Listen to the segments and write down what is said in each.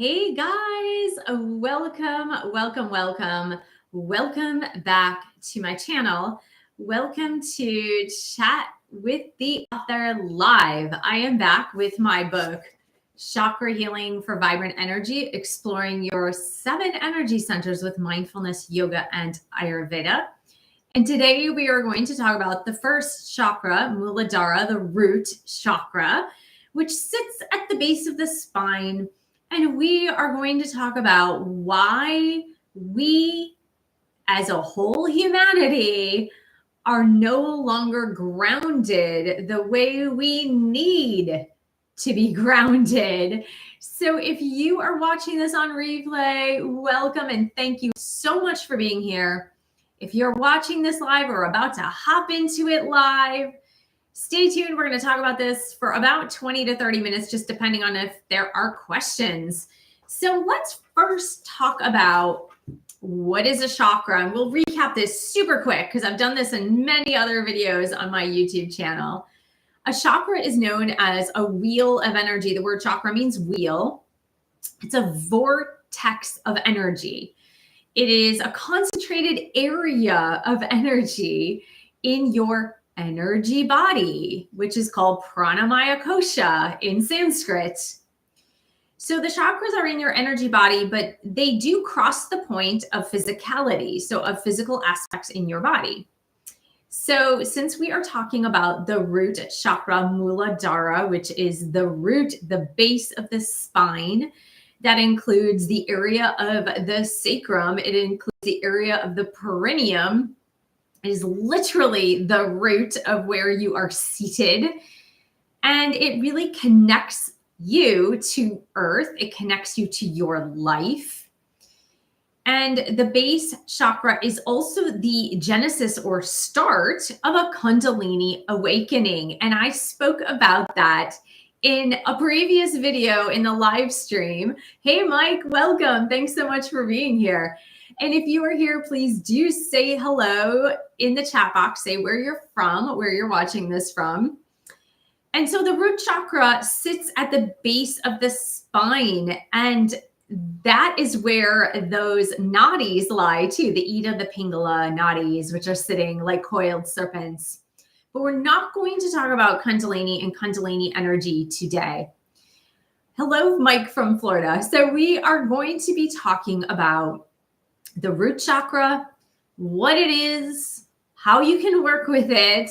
Hey guys, welcome back to my channel. Welcome to Chat with the Author Live. I am back with my book, Chakra Healing for Vibrant Energy, exploring your 7 energy centers with mindfulness, yoga, and Ayurveda. And today we are going to talk about the first chakra, Muladhara, the root chakra, which sits at the base of the spine. And we are going to talk about why we, as a whole humanity, are no longer grounded the way we need to be grounded. So if you are watching this on replay, welcome and thank you so much for being here. If you're watching this live or about to hop into it live, stay tuned. We're going to talk about this for about 20 to 30 minutes, just depending on if there are questions. So let's first talk about what is a chakra. And we'll recap this super quick because I've done this in many other videos on my YouTube channel. A chakra is known as a wheel of energy. The word chakra means wheel. It's a vortex of energy. It is a concentrated area of energy in your energy body, which is called pranamaya kosha in Sanskrit. So the chakras are in your energy body, but they do cross the point of physicality, so of physical aspects in your body. So since we are talking about the root chakra, Muladhara, which is the root, the base of the spine, that includes the area of the sacrum, it includes the area of the perineum. It is literally the root of where you are seated. And it really connects you to earth. It connects you to your life. And the base chakra is also the genesis or start of a Kundalini awakening. And I spoke about that in a previous video in the live stream. Hey, Mike, welcome. Thanks so much for being here. And if you are here, please do say hello in the chat box. Say where you're from, where you're watching this from. And so the root chakra sits at the base of the spine. And that is where those nadis lie too, the Ida, the Pingala nadis, which are sitting like coiled serpents. But we're not going to talk about Kundalini and Kundalini energy today. Hello, Mike from Florida. So we are going to be talking about the root chakra, what it is, how you can work with it.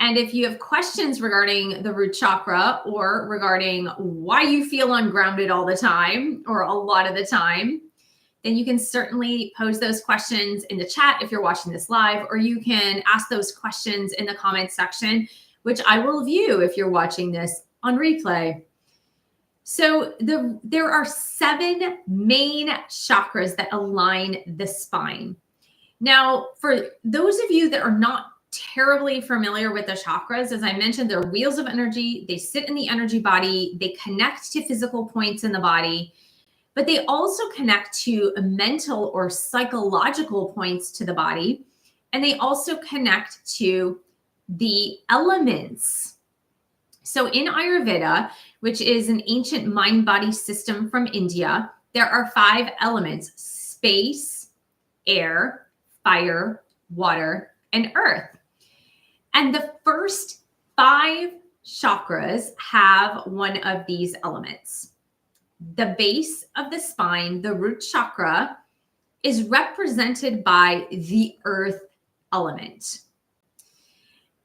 And if you have questions regarding the root chakra or regarding why you feel ungrounded all the time or a lot of the time, then you can certainly pose those questions in the chat if you're watching this live, or you can ask those questions in the comments section, which I will view if you're watching this on replay. So there are 7 main chakras that align the spine. Now, for those of you that are not terribly familiar with the chakras, as I mentioned, they're wheels of energy. They sit in the energy body. They connect to physical points in the body, but they also connect to mental or psychological points to the body. And they also connect to the elements. So in Ayurveda, which is an ancient mind-body system from India, there are 5 elements: space, air, fire, water, and earth. And the first 5 chakras have one of these elements. The base of the spine, the root chakra, is represented by the earth element.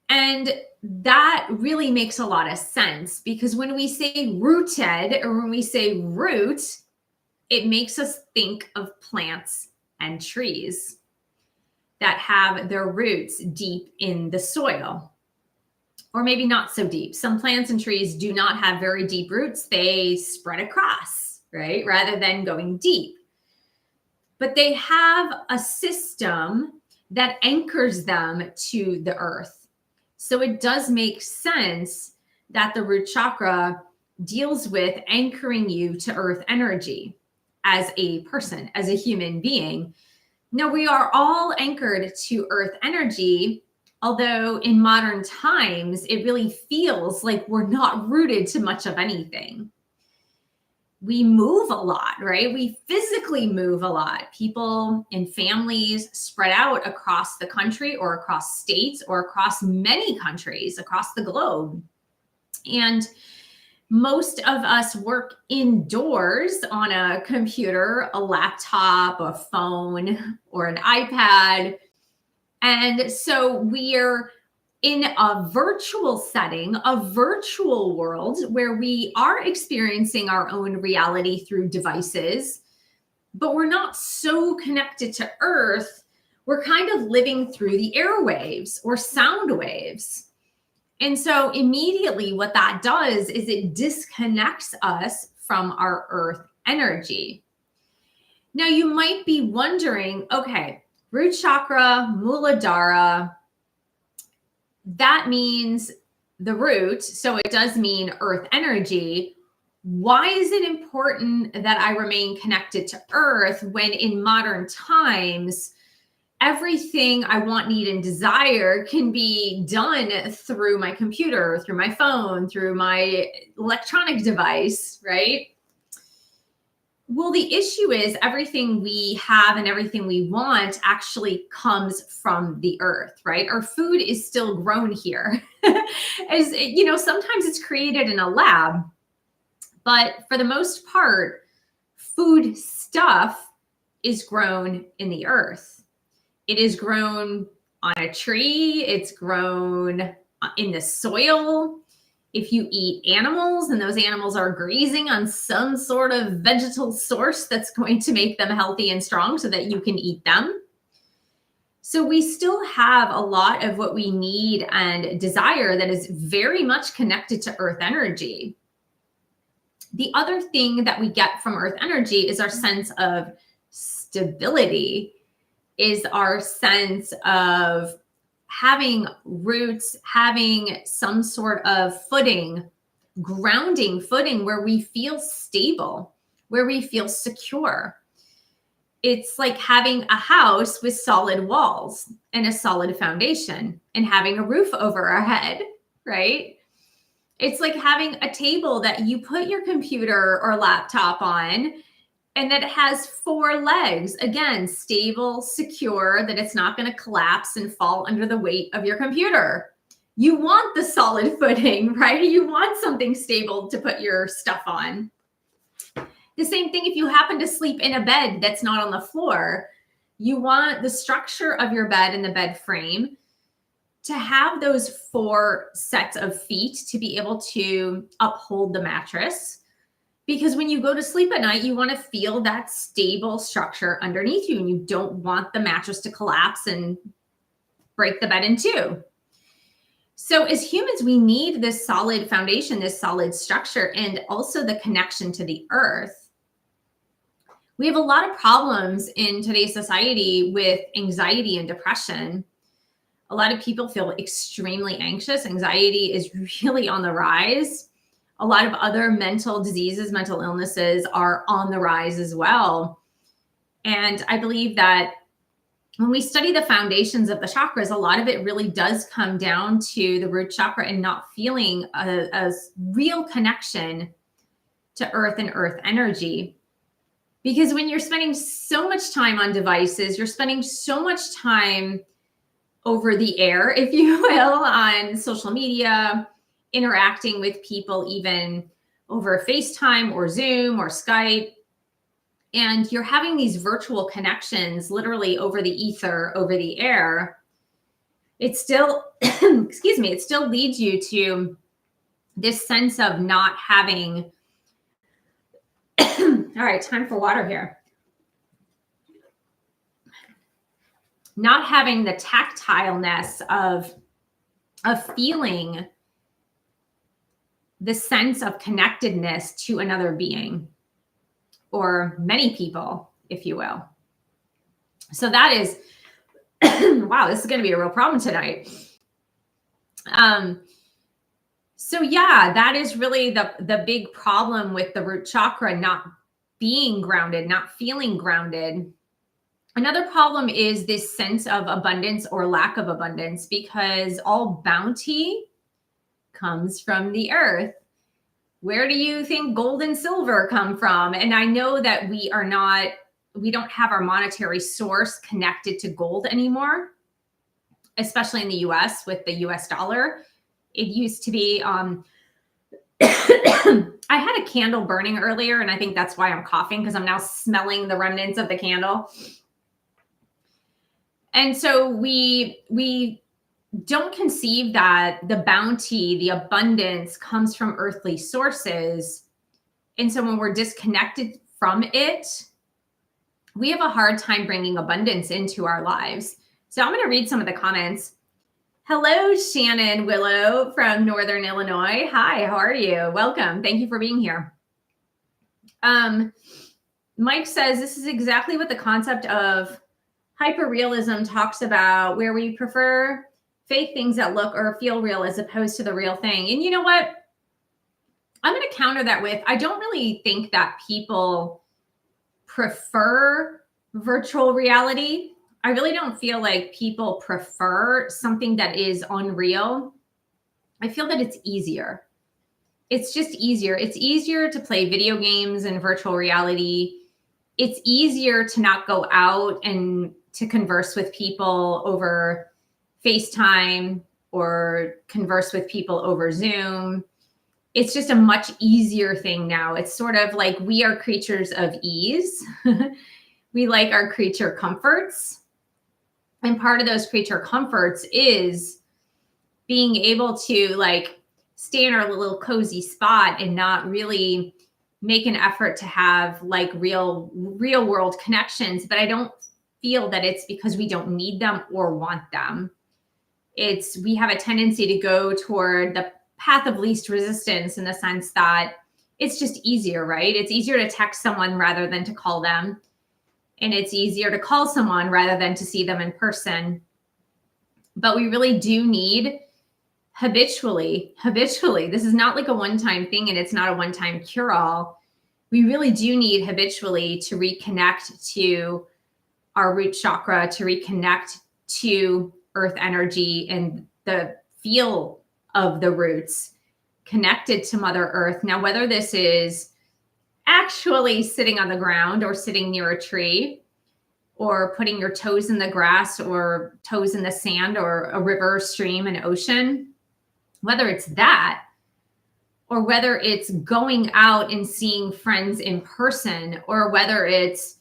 And that really makes a lot of sense because when we say rooted or when we say root, it makes us think of plants and trees that have their roots deep in the soil, or maybe not so deep. Some plants and trees do not have very deep roots. They spread across, right? Rather than going deep. But they have a system that anchors them to the earth. So it does make sense that the root chakra deals with anchoring you to earth energy as a person, as a human being. Now, we are all anchored to earth energy, although in modern times, it really feels like we're not rooted to much of anything. we move a lot, right? We physically move a lot. People and families spread out across the country or across states or across many countries across the globe. And most of us work indoors on a computer, a laptop, a phone, or an iPad. And so we're in a virtual setting, a virtual world where we are experiencing our own reality through devices, but we're not so connected to Earth. We're kind of living through the airwaves or sound waves. And so immediately what that does is it disconnects us from our Earth energy. Now you might be wondering, okay, root chakra, Muladhara, that means the root. So it does mean Earth energy. Why is it important that I remain connected to Earth when in modern times, everything I want, need, and desire can be done through my computer, through my phone, through my electronic device, right? Well, the issue is everything we have and everything we want actually comes from the earth, right? Our food is still grown here. As you know, sometimes it's created in a lab, but for the most part, food stuff is grown in the earth. It is grown on a tree. It's grown in the soil. If you eat animals and those animals are grazing on some sort of vegetal source that's going to make them healthy and strong so that you can eat them. So we still have a lot of what we need and desire that is very much connected to earth energy. The other thing that we get from earth energy is our sense of stability, is our sense of having roots, having some sort of footing, grounding footing where we feel stable, where we feel secure. It's like having a house with solid walls and a solid foundation and having a roof over our head, right? It's like having a table that you put your computer or laptop on and that it has 4 legs, again, stable, secure, that it's not going to collapse and fall under the weight of your computer. You want the solid footing, right? You want something stable to put your stuff on. The same thing if you happen to sleep in a bed that's not on the floor. You want the structure of your bed and the bed frame to have those 4 sets of feet to be able to uphold the mattress. Because when you go to sleep at night, you want to feel that stable structure underneath you, and you don't want the mattress to collapse and break the bed in 2. So as humans, we need this solid foundation, this solid structure, and also the connection to the earth. We have a lot of problems in today's society with anxiety and depression. A lot of people feel extremely anxious. Anxiety is really on the rise. A lot of other mental diseases, mental illnesses are on the rise as well. And I believe that when we study the foundations of the chakras, a lot of it really does come down to the root chakra and not feeling a real connection to earth and earth energy. Because when you're spending so much time on devices, you're spending so much time over the air, if you will, on social media, interacting with people even over FaceTime or Zoom or Skype. And you're having these virtual connections literally over the ether, over the air. It still, excuse me, it still leads you to this sense of not having, all right, time for water here. Not having the tactileness of feeling the sense of connectedness to another being or many people, if you will. So that is, wow, this is going to be a real problem tonight. So yeah, that is really the big problem with the root chakra not being grounded, not feeling grounded. Another problem is this sense of abundance or lack of abundance, because all bounty comes from the earth. where do you think gold and silver come from? And I know that we don't have our monetary source connected to gold anymore, especially in the US with the US dollar. It used to be, I had a candle burning earlier, and I think that's why I'm coughing, because I'm now smelling the remnants of the candle. And so we don't conceive that the bounty, the abundance comes from earthly sources. And so when we're disconnected from it, we have a hard time bringing abundance into our lives. So I'm going to read some of the comments. Hello, Shannon Willow from Northern Illinois. Hi, how are you? Welcome. Thank you for being here. Mike says, this is exactly what the concept of hyperrealism talks about, where we prefer fake things that look or feel real as opposed to the real thing. And you know what? I'm going to counter that with, I don't really think that people prefer virtual reality. I really don't feel like people prefer something that is unreal. I feel that it's easier. It's just easier. It's easier to play video games in virtual reality. It's easier to not go out and to converse with people over FaceTime or converse with people over Zoom. It's just a much easier thing now. It's sort of like we are creatures of ease. We like our creature comforts. And part of those creature comforts is being able to like stay in our little cozy spot and not really make an effort to have like real world connections. But I don't feel that it's because we don't need them or want them. We have a tendency to go toward the path of least resistance in the sense that it's just easier, right? It's easier to text someone rather than to call them. And it's easier to call someone rather than to see them in person. But we really do need habitually, this is not like a one-time thing, and it's not a one-time cure-all. We really do need habitually to reconnect to our root chakra, to reconnect to earth energy and the feel of the roots connected to Mother Earth. Now, whether this is actually sitting on the ground or sitting near a tree or putting your toes in the grass or toes in the sand or a river, stream, an ocean, whether it's that or whether it's going out and seeing friends in person, or whether it's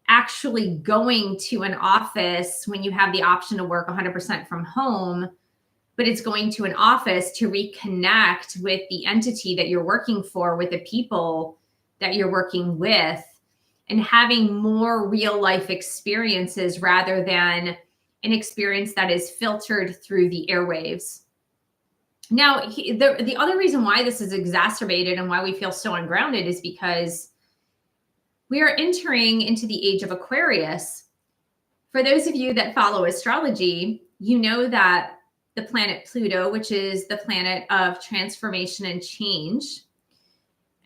actually going to an office when you have the option to work 100% from home, but it's going to an office to reconnect with the entity that you're working for, with the people that you're working with, and having more real life experiences rather than an experience that is filtered through the airwaves. Now, the other reason why this is exacerbated and why we feel so ungrounded is because we are entering into the age of Aquarius. For those of you that follow astrology, you know that the planet Pluto, which is the planet of transformation and change,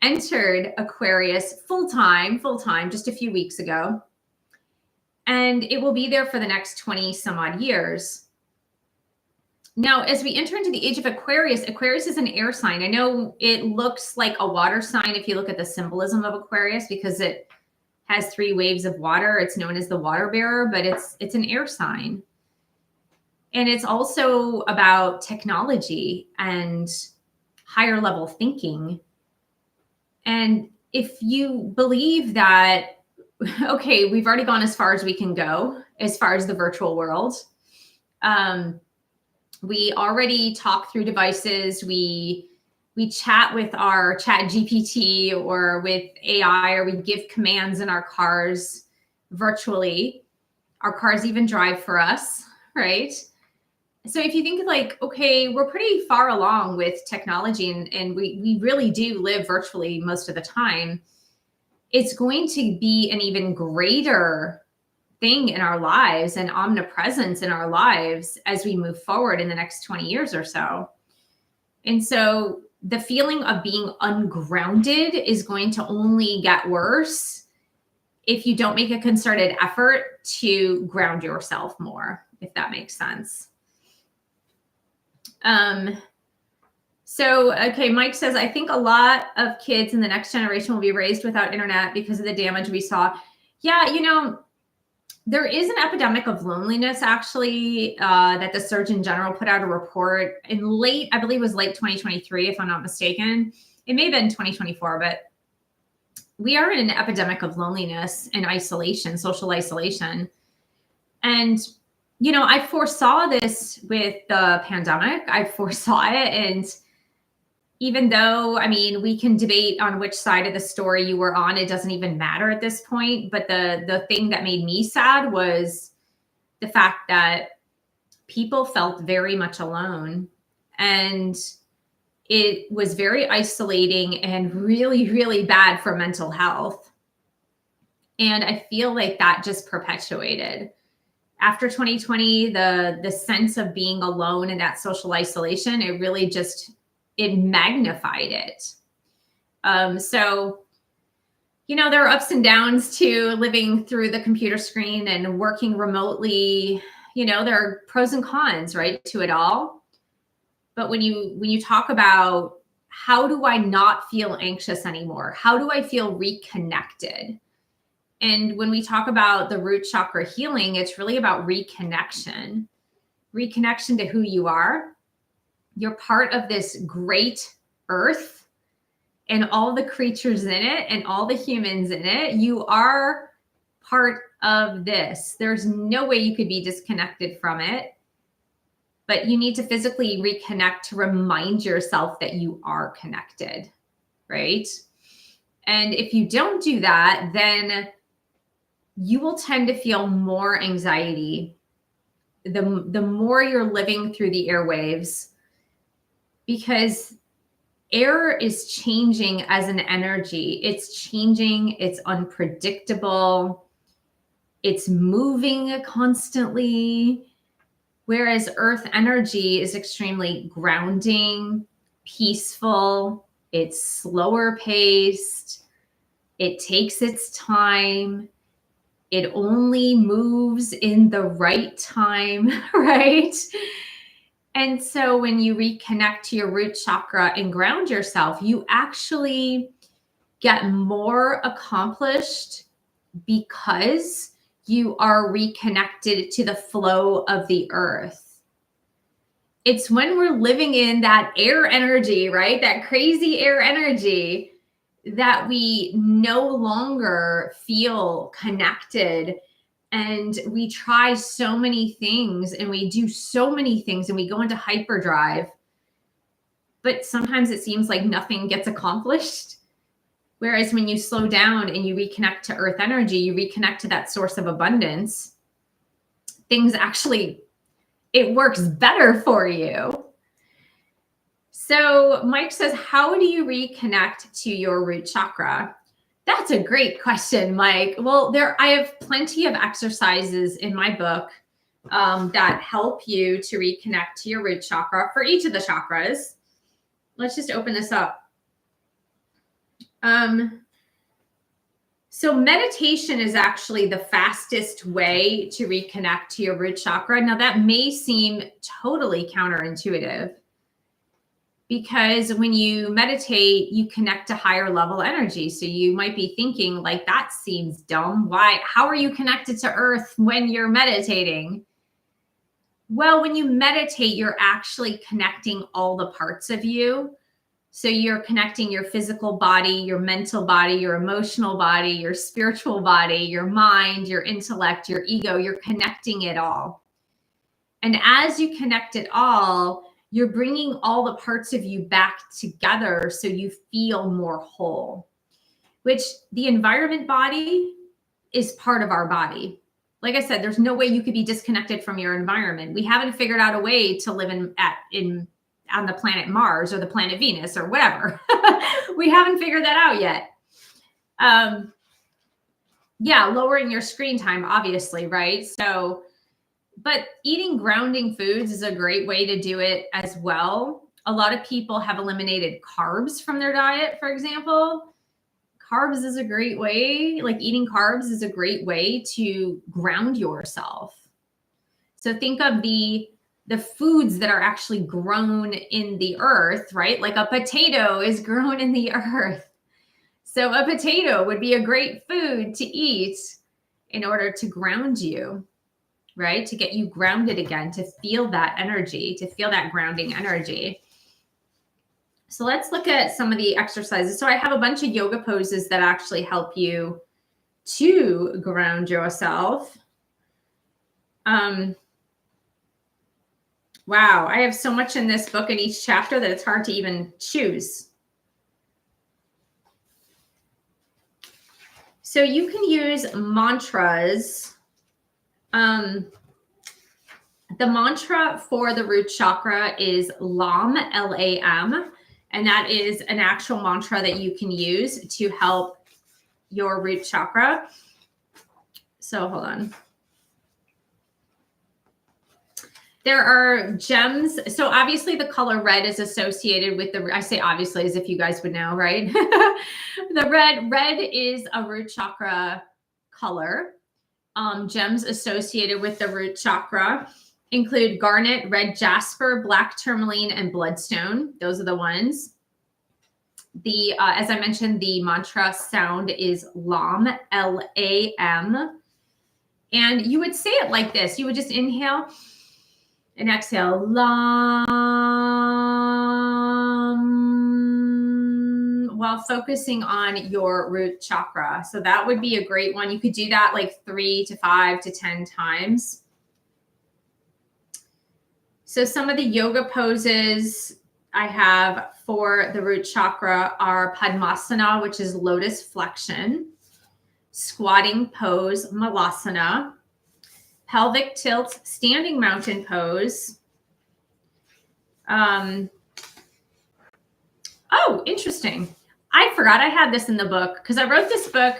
entered Aquarius full-time just a few weeks ago. And it will be there for the next 20 some odd years. Now, as we enter into the age of Aquarius, Aquarius is an air sign. I know it looks like a water sign if you look at the symbolism of Aquarius, because it has 3 waves of water. It's known as the water bearer, but it's an air sign. And it's also about technology and higher level thinking. And if you believe that, okay, we've already gone as far as we can go, as far as the virtual world, we already talk through devices. We chat with our chat GPT or with AI, or we give commands in our cars virtually. Our cars even drive for us, right? So if you think like, okay, we're pretty far along with technology and we really do live virtually most of the time, it's going to be an even greater thing in our lives and omnipresence in our lives as we move forward in the next 20 years or so. And so the feeling of being ungrounded is going to only get worse if you don't make a concerted effort to ground yourself more, if that makes sense. So, okay, Mike says, I think a lot of kids in the next generation will be raised without internet because of the damage we saw. Yeah, you know, there is an epidemic of loneliness, actually, that the Surgeon General put out a report in late, I believe it was late 2023, if I'm not mistaken. It may have been 2024, but we are in an epidemic of loneliness and isolation, social isolation. And, you know, I foresaw this with the pandemic. I foresaw it. And even though, I mean, we can debate on which side of the story you were on, it doesn't even matter at this point. But the thing that made me sad was the fact that people felt very much alone, and it was very isolating and really, really bad for mental health. And I feel like that just perpetuated. After 2020, the sense of being alone and that social isolation, it really just, it magnified it. So, you know, there are ups and downs to living through the computer screen and working remotely. You know, there are pros and cons, right, to it all. But when you talk about how do I not feel anxious anymore? How do I feel reconnected? And when we talk about the root chakra healing, it's really about reconnection to who you are. You're part of this great earth and all the creatures in it and all the humans in it. You are part of this. There's no way you could be disconnected from it. But you need to physically reconnect to remind yourself that you are connected, right? And if you don't do that, then you will tend to feel more anxiety the more you're living through the airwaves, because air is changing as an energy. It's changing, it's unpredictable, it's moving constantly. Whereas earth energy is extremely grounding, peaceful, it's slower paced, it takes its time, it only moves in the right time, right? And so when you reconnect to your root chakra and ground yourself, you actually get more accomplished because you are reconnected to the flow of the earth. It's when we're living in that air energy, right? That crazy air energy, that we no longer feel connected. And we try so many things and we do so many things and we go into hyperdrive. But sometimes it seems like nothing gets accomplished. Whereas when you slow down and you reconnect to earth energy, you reconnect to that source of abundance, things actually, it works better for you. So Mike says, how do you reconnect to your root chakra? That's a great question, Mike. Well, I have plenty of exercises in my book that help you to reconnect to your root chakra for each of the chakras. Let's just open this up. So meditation is actually the fastest way to reconnect to your root chakra. Now that may seem totally counterintuitive, because when you meditate, you connect to higher level energy. So you might be thinking like, that seems dumb. Why? How are you connected to earth when you're meditating? Well, when you meditate, you're actually connecting all the parts of you. So you're connecting your physical body, your mental body, your emotional body, your spiritual body, your mind, your intellect, your ego. You're connecting it all. And as you connect it all, you're bringing all the parts of you back together so you feel more whole, which the environment body is part of our body. Like I said, there's no way you could be disconnected from your environment. We haven't figured out a way to live on the planet Mars or the planet Venus or whatever. We haven't figured that out yet. Yeah, lowering your screen time, obviously, right? So, but eating grounding foods is a great way to do it as well. A lot of people have eliminated carbs from their diet, for example. Carbs is a great way, like eating carbs is a great way to ground yourself. So think of the the foods that are actually grown in the earth, right? Like a potato is grown in the earth. So a potato would be a great food to eat in order to ground you, right? To get you grounded again, to feel that energy, to feel that grounding energy. So let's look at some of the exercises. So I have a bunch of yoga poses that actually help you to ground yourself. Wow, I have so much in this book in each chapter that it's hard to even choose. So you can use mantras. The mantra for the root chakra is LAM, L-A-M, and that is an actual mantra that you can use to help your root chakra. So hold on. There are gems. So obviously the color red is associated with I say obviously as if you guys would know, right? The red is a root chakra color. Gems associated with the root chakra include garnet, red jasper, black tourmaline, and bloodstone. Those are the ones. As I mentioned, the mantra sound is LAM, L-A-M. And you would say it like this. You would just inhale and exhale, LAM, while focusing on your root chakra. So that would be a great one. You could do that like 3 to 5 to 10 times. So some of the yoga poses I have for the root chakra are Padmasana, which is lotus flexion, squatting pose, Malasana, pelvic tilt, standing mountain pose. Oh, interesting. I forgot I had this in the book because I wrote this book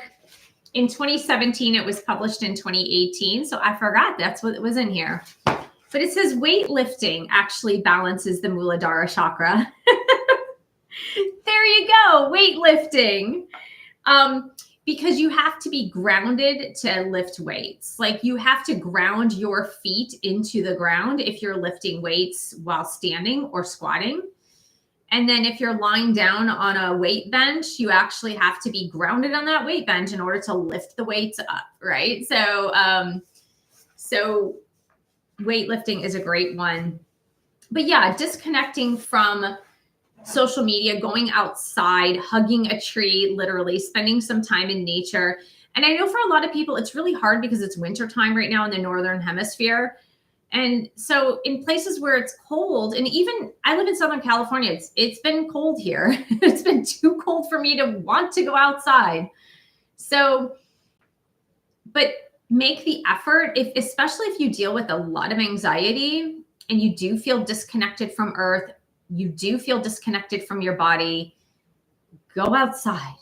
in 2017. It was published in 2018. So I forgot that's what was in here. But it says weightlifting actually balances the Muladhara chakra. There you go, weightlifting. Because you have to be grounded to lift weights. Like you have to ground your feet into the ground if you're lifting weights while standing or squatting. And then if you're lying down on a weight bench, you actually have to be grounded on that weight bench in order to lift the weights up, right? So, so weightlifting is a great one. But yeah, disconnecting from social media, going outside, hugging a tree, literally spending some time in nature. And I know for a lot of people, it's really hard because it's wintertime right now in the Northern Hemisphere. And so in places where it's cold, and even I live in Southern California, it's been cold here. It's been too cold for me to want to go outside. So, but make the effort, especially if you deal with a lot of anxiety and you do feel disconnected from Earth, you do feel disconnected from your body, go outside,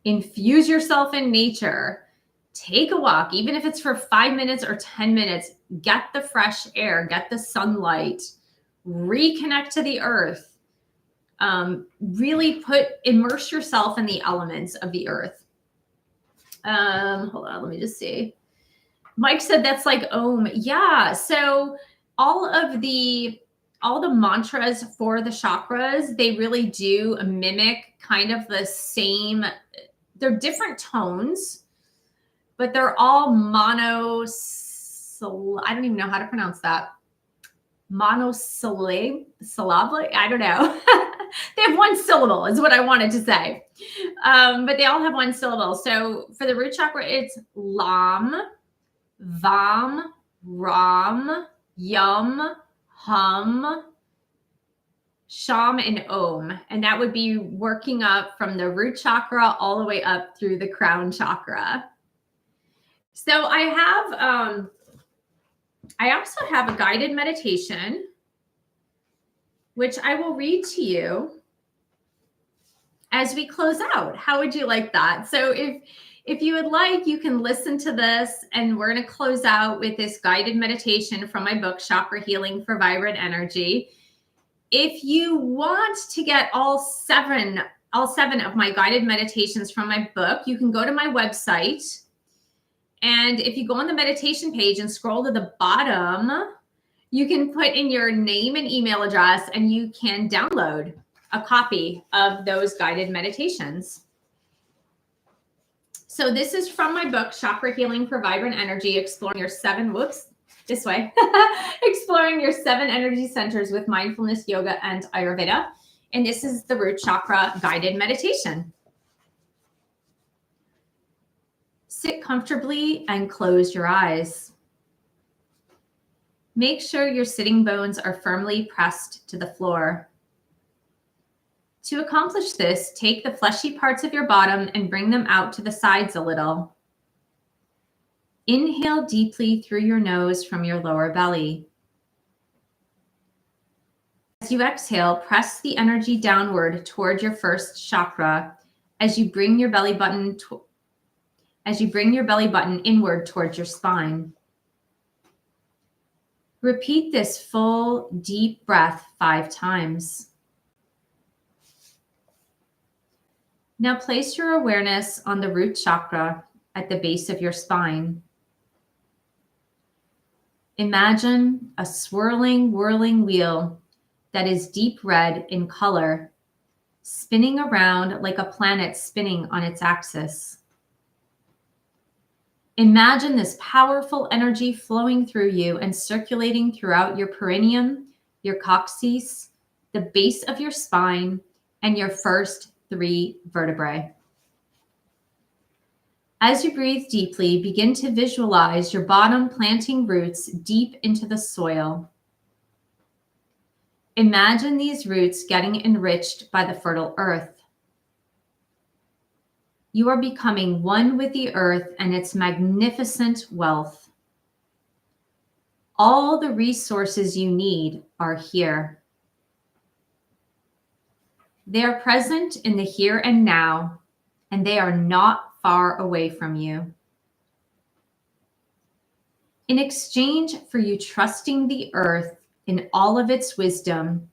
infuse yourself in nature, take a walk, even if it's for 5 minutes or 10 minutes, get the fresh air, get the sunlight, reconnect to the earth, really immerse yourself in the elements of the earth. Hold on, let me just see. Mike said that's like Om. Yeah, so all the mantras for the chakras, they really do mimic kind of the same, they're different tones, but they're all I don't even know how to pronounce that. Monosyllabic, I don't know. They have one syllable is what I wanted to say. But they all have one syllable. So for the root chakra, it's Lam, Vam, Ram, Yum, Hum, Sham, and Om. And that would be working up from the root chakra all the way up through the crown chakra. So I also have a guided meditation, which I will read to you as we close out. How would you like that? So if you would like, you can listen to this, and we're going to close out with this guided meditation from my book, Chakra Healing for Vibrant Energy. If you want to get all seven of my guided meditations from my book, you can go to my website. And if you go on the meditation page and scroll to the bottom, You can put in your name and email address, and you can download a copy of those guided meditations. So this is from my book, Chakra Healing for Vibrant Energy, exploring your seven energy centers with mindfulness, yoga, and Ayurveda. And this is the root chakra guided meditation. Sit comfortably and close your eyes. Make sure your sitting bones are firmly pressed to the floor. To accomplish this, take the fleshy parts of your bottom and bring them out to the sides a little. Inhale deeply through your nose from your lower belly. As you exhale, press the energy downward toward your first chakra as you bring your belly button inward towards your spine. Repeat this full, deep breath 5 times. Now place your awareness on the root chakra at the base of your spine. Imagine a swirling, whirling wheel that is deep red in color, spinning around like a planet spinning on its axis. Imagine this powerful energy flowing through you and circulating throughout your perineum, your coccyx, the base of your spine, and your first 3 vertebrae. As you breathe deeply, begin to visualize your bottom planting roots deep into the soil. Imagine these roots getting enriched by the fertile earth. You are becoming one with the earth and its magnificent wealth. All the resources you need are here. They are present in the here and now, and they are not far away from you. In exchange for you trusting the earth in all of its wisdom,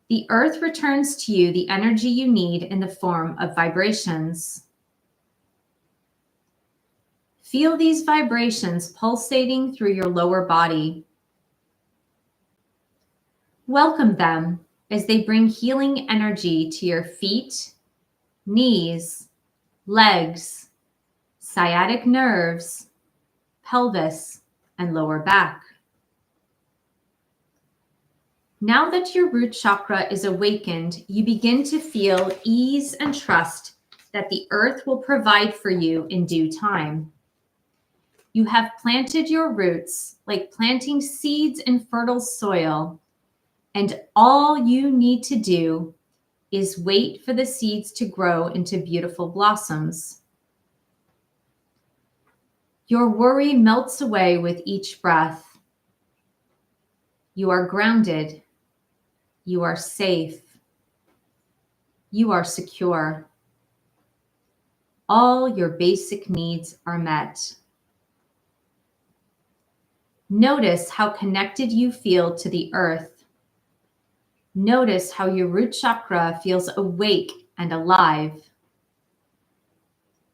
the earth returns to you the energy you need in the form of vibrations. Feel these vibrations pulsating through your lower body. Welcome them as they bring healing energy to your feet, knees, legs, sciatic nerves, pelvis, and lower back. Now that your root chakra is awakened, you begin to feel ease and trust that the earth will provide for you in due time. You have planted your roots like planting seeds in fertile soil, and all you need to do is wait for the seeds to grow into beautiful blossoms. Your worry melts away with each breath. You are grounded. You are safe. You are secure. All your basic needs are met. Notice how connected you feel to the earth. Notice how your root chakra feels awake and alive.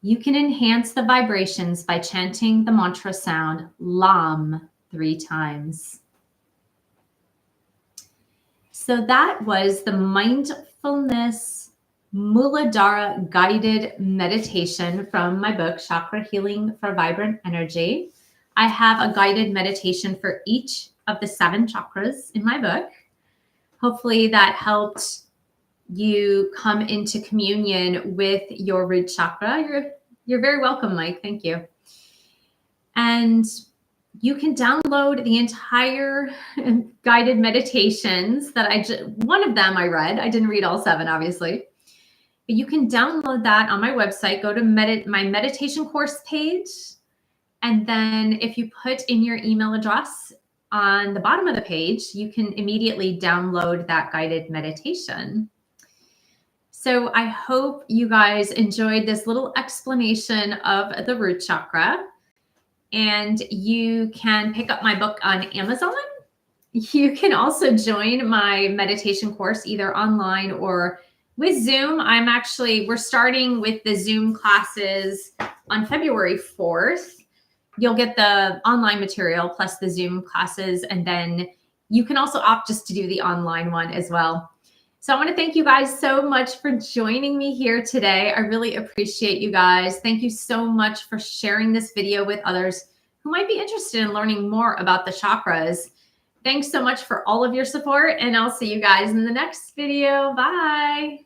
You can enhance the vibrations by chanting the mantra sound LAM 3 times. So that was the mindfulness Muladhara guided meditation from my book, Chakra Healing for Vibrant Energy. I have a guided meditation for each of the 7 chakras in my book. Hopefully that helped you come into communion with your root chakra. You're very welcome, Mike. Thank you. And you can download the entire guided meditations that one of them I read. I didn't read all 7, obviously. But you can download that on my website. Go to my meditation course page. And then if you put in your email address on the bottom of the page, you can immediately download that guided meditation. So I hope you guys enjoyed this little explanation of the root chakra. And you can pick up my book on Amazon. You can also join my meditation course either online or with Zoom. We're starting with the Zoom classes on February 4th. you'll get the online material plus the Zoom classes. And then you can also opt just to do the online one as well. So I want to thank you guys so much for joining me here today. I really appreciate you guys. Thank you so much for sharing this video with others who might be interested in learning more about the chakras. Thanks so much for all of your support, and I'll see you guys in the next video. Bye.